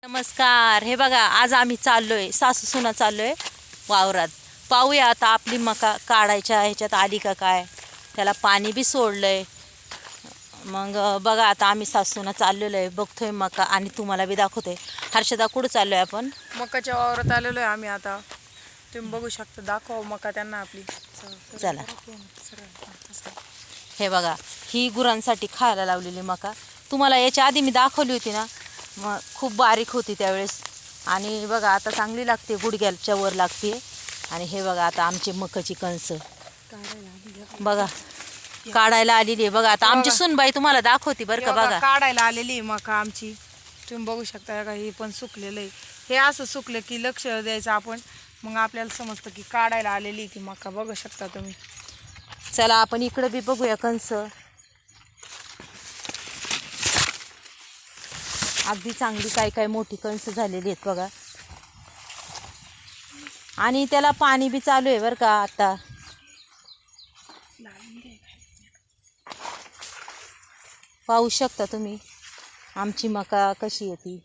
नमस्कार. हे बघा, आज आम्ही चाललोय, सासू सुना चाललोय वावरात. पाहूया आता आपली मका काढायच्या ह्याच्यात आली का काय. त्याला पाणी बी सोडलंय. मग बघा आता आम्ही सासू सुना चाललेलो आहे, बघतोय मका आणि तुम्हाला बी दाखवतोय. हर्षदा, कुठं चाललोय आपण? मकाच्या वावरात आलेलो आहे आम्ही. आता तुम्ही बघू शकता, दाखवा मका त्यांना आपली. चला. हे बघा, ही गुरांसाठी खायला लावलेली मका. तुम्हाला याच्या आधी मी दाखवली होती ना, मग खूप बारीक होती त्यावेळेस. आणि बघा आता चांगली लागते, गुडघ्याच्या वर लागते. आणि हे बघा आता आमची मकाची कणस बघा काढायला आलेली आहे. बघा आता आमची सुनबाई तुम्हाला दाखवते बरं का. बघा काढायला आलेली आहे मका आमची. तुम्ही बघू शकता का, हे पण सुकलेलं आहे. हे असं सुकलं की लक्ष द्यायचं आपण, मग आपल्याला समजतं की काढायला आलेली ती मका. बघू शकता तुम्ही. चला आपण इकडे बी बघूया कणस. अगदी चांगली काय काय मोठी कणस झालेली आहेत बघा. आणि त्याला पाणी बी चालू आहे बरं का आता. पाहू शकता तुम्ही आमची मका कशी येते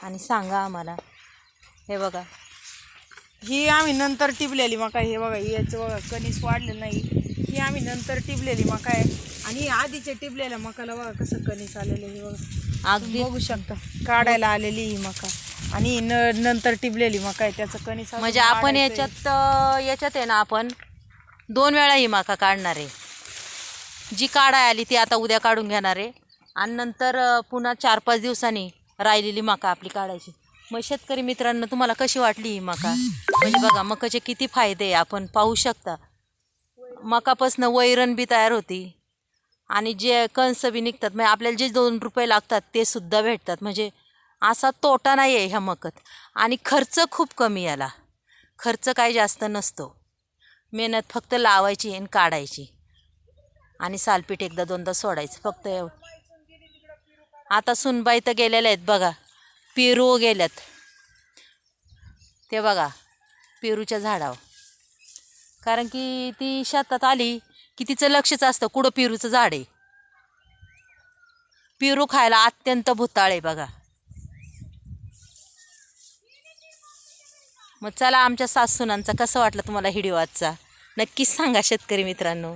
आणि सांगा आम्हाला. हे बघा, ही आम्ही नंतर टिपलेली मका. हे बघा, याचं बघा कणीस वाढलेलं नाही. ही आम्ही नंतर टिपलेली मका आहे. आणि आधीच्या टिपलेल्या मकाला बघा कसं कणीस आलेलं आहे. बघा अगदी बघू शकता, काढायला आलेली ही मका. आणि नंतर टिपलेली मका आहे, त्याचं कणीस म्हणजे आपण याच्यात आहे ना, आपण 2 वेळा ही मका काढणार आहे. जी काढाय आली ती आता उद्या काढून घेणार आहे. आणि नंतर पुन्हा 4-5 दिवसांनी राहिलेली मका आपली काढायची. मग शेतकरी मित्रांनो, तुम्हाला कशी वाटली ही मका? म्हणजे बघा मकाचे किती फायदे आपण पाहू शकता. मकापासून वैरण बी तयार होती आणि जे कणस बी निघतात, म्हणजे आपल्याला जे 2 रुपये लागतात ते सुद्धा भेटतात. म्हणजे असा तोटा नाही आहे ह्या मकत. आणि खर्च खूप कमी याला. खर्च काही जास्त नसतो. मेहनत फक्त लावायची आणि काढायची आणि सालपीठ 1-2दा सोडायचं, फक्त एवढं. आता सुनबाई तर गेलेल्या आहेत बघा, पेरू गेल्यात. ते बघा पेरूच्या झाडावर. कारण की ती शेतात आली की तिचं लक्षच असतं कुठं पेरूचं झाड आहे. पेरू खायला अत्यंत भुताळ आहे बघा. मग चला, आमच्या सासूनांचा कसं वाटलं तुम्हाला व्हिडिओ आजचा, नक्कीच सांगा शेतकरी मित्रांनो.